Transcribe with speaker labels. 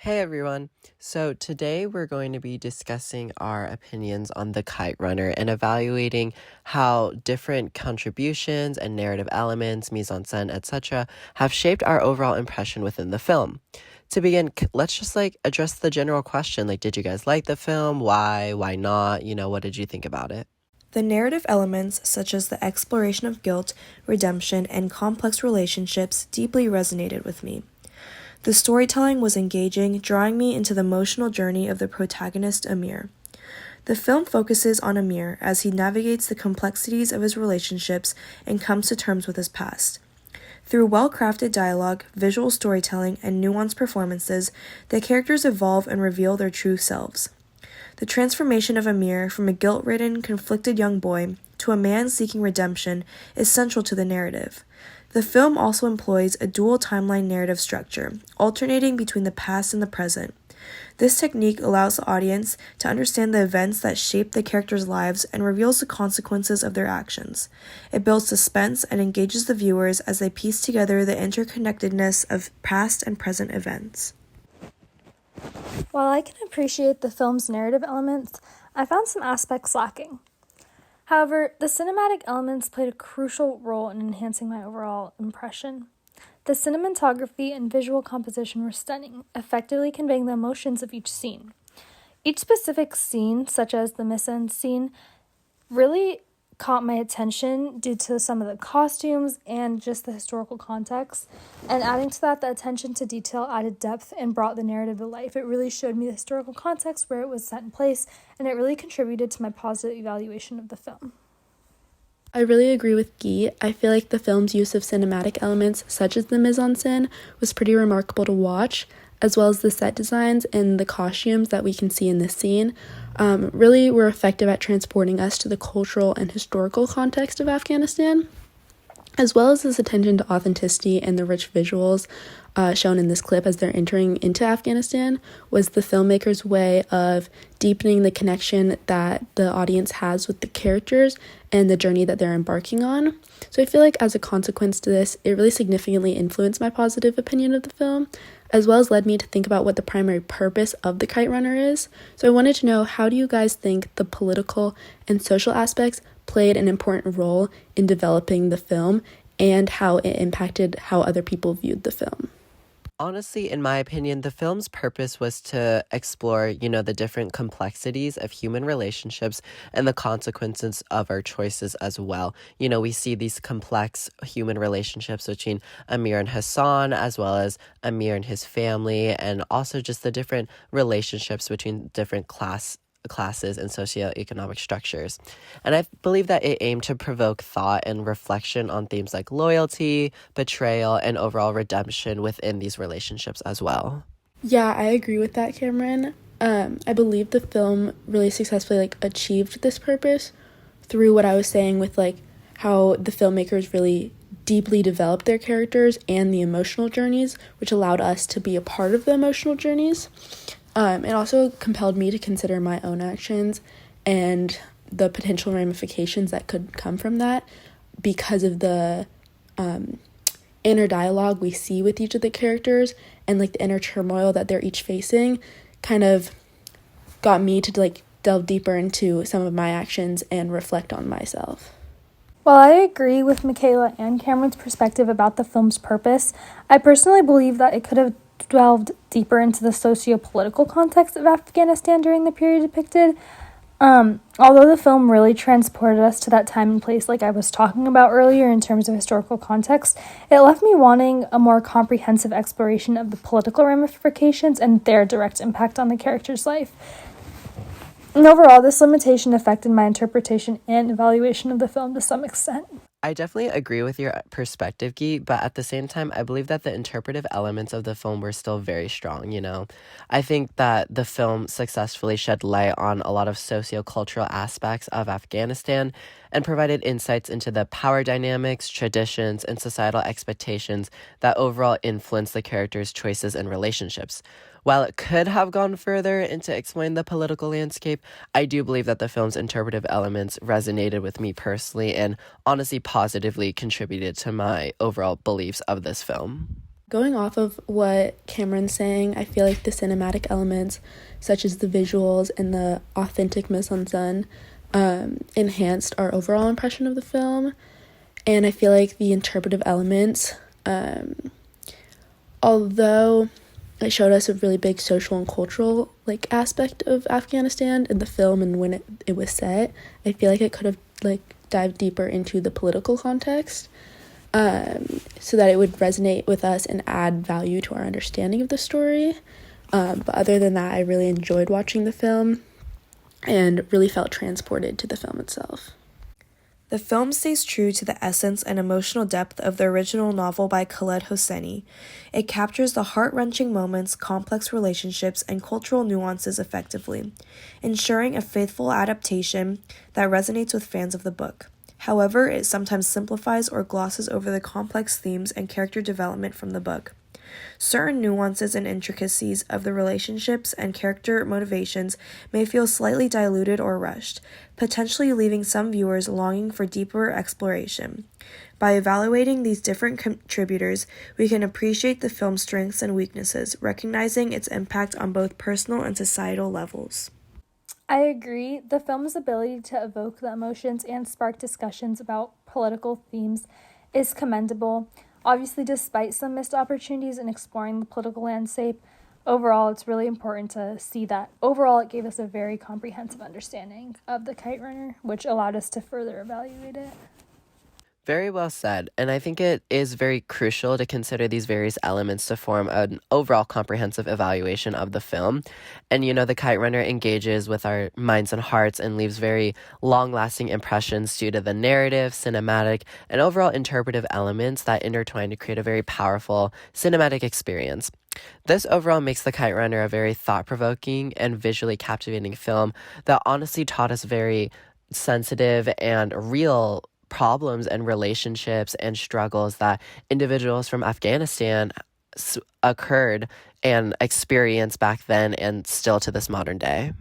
Speaker 1: Hey everyone. So today we're going to be discussing our opinions on The Kite Runner and evaluating how different contributions and narrative elements, mise en scène, etc., have shaped our overall impression within the film. To begin, let's just address the general question. Did you guys like the film? Why? Why not? What did you think about it?
Speaker 2: The narrative elements, such as the exploration of guilt, redemption, and complex relationships, deeply resonated with me. The storytelling was engaging, drawing me into the emotional journey of the protagonist, Amir. The film focuses on Amir as he navigates the complexities of his relationships and comes to terms with his past. Through well-crafted dialogue, visual storytelling, and nuanced performances, the characters evolve and reveal their true selves. The transformation of Amir from a guilt-ridden, conflicted young boy to a man seeking redemption is central to the narrative. The film also employs a dual timeline narrative structure, alternating between the past and the present. This technique allows the audience to understand the events that shape the characters' lives and reveals the consequences of their actions. It builds suspense and engages the viewers as they piece together the interconnectedness of past and present events.
Speaker 3: While I can appreciate the film's narrative elements, I found some aspects lacking. However, the cinematic elements played a crucial role in enhancing my overall impression. The cinematography and visual composition were stunning, effectively conveying the emotions of each scene. Each specific scene, such as the mise-en scene, really caught my attention due to some of the costumes and just the historical context. And adding to that, the attention to detail added depth and brought the narrative to life. It really showed me the historical context where it was set in place, and it really contributed to my positive evaluation of the film.
Speaker 4: I really agree with Guy. I feel like the film's use of cinematic elements, such as the mise en scène, was pretty remarkable to watch, as well as the set designs and the costumes that we can see in this scene. Really were effective at transporting us to the cultural and historical context of Afghanistan, as well as this attention to authenticity and the rich visuals shown in this clip as they're entering into Afghanistan was the filmmaker's way of deepening the connection that the audience has with the characters and the journey that they're embarking on. So I feel like as a consequence to this, it really significantly influenced my positive opinion of the film, as well as led me to think about what the primary purpose of The Kite Runner is. So I wanted to know, how do you guys think the political and social aspects played an important role in developing the film and how it impacted how other people viewed the film?
Speaker 1: Honestly, in my opinion, the film's purpose was to explore, the different complexities of human relationships and the consequences of our choices as well. We see these complex human relationships between Amir and Hassan, as well as Amir and his family, and also just the different relationships between different classes and socioeconomic structures. And I believe that it aimed to provoke thought and reflection on themes like loyalty, betrayal, and overall redemption within these relationships as well.
Speaker 4: Yeah, I agree with that, Cameron. I believe the film really successfully achieved this purpose through what I was saying with how the filmmakers really deeply developed their characters and the emotional journeys, which allowed us to be a part of the emotional journeys. It also compelled me to consider my own actions and the potential ramifications that could come from that because of the inner dialogue we see with each of the characters and the inner turmoil that they're each facing kind of got me to delve deeper into some of my actions and reflect on myself.
Speaker 3: While I agree with Michaela and Cameron's perspective about the film's purpose, I personally believe that it could have delved deeper into the socio-political context of Afghanistan during the period depicted. Although the film really transported us to that time and place like I was talking about earlier in terms of historical context, it left me wanting a more comprehensive exploration of the political ramifications and their direct impact on the character's life. And overall, this limitation affected my interpretation and evaluation of the film to some extent.
Speaker 1: I definitely agree with your perspective, Guy, but at the same time, I believe that the interpretive elements of the film were still very strong, I think that the film successfully shed light on a lot of sociocultural aspects of Afghanistan and provided insights into the power dynamics, traditions, and societal expectations that overall influence the characters' choices and relationships. While it could have gone further into explaining the political landscape, I do believe that the film's interpretive elements resonated with me personally and honestly positively contributed to my overall beliefs of this film.
Speaker 4: Going off of what Cameron's saying, I feel like the cinematic elements, such as the visuals and the authentic mise en scène, enhanced our overall impression of the film. And I feel like the interpretive elements, although it showed us a really big social and cultural aspect of Afghanistan in the film and when it was set, I feel like it could have dived deeper into the political context, so that it would resonate with us and add value to our understanding of the story. But other than that, I really enjoyed watching the film and really felt transported to the film itself.
Speaker 2: The film stays true to the essence and emotional depth of the original novel by Khaled Hosseini. It captures the heart-wrenching moments, complex relationships, and cultural nuances effectively, ensuring a faithful adaptation that resonates with fans of the book. However, it sometimes simplifies or glosses over the complex themes and character development from the book. Certain nuances and intricacies of the relationships and character motivations may feel slightly diluted or rushed, potentially leaving some viewers longing for deeper exploration. By evaluating these different contributors, we can appreciate the film's strengths and weaknesses, recognizing its impact on both personal and societal levels.
Speaker 3: I agree. The film's ability to evoke the emotions and spark discussions about political themes is commendable. Obviously, despite some missed opportunities in exploring the political landscape, overall, it's really important to see that. Overall, it gave us a very comprehensive understanding of the Kite Runner, which allowed us to further evaluate it.
Speaker 1: Very well said, and I think it is very crucial to consider these various elements to form an overall comprehensive evaluation of the film. And the Kite Runner engages with our minds and hearts and leaves very long-lasting impressions due to the narrative, cinematic, and overall interpretive elements that intertwine to create a very powerful cinematic experience. This overall makes The Kite Runner a very thought-provoking and visually captivating film that honestly taught us very sensitive and real problems and relationships and struggles that individuals from Afghanistan occurred and experienced back then and still to this modern day.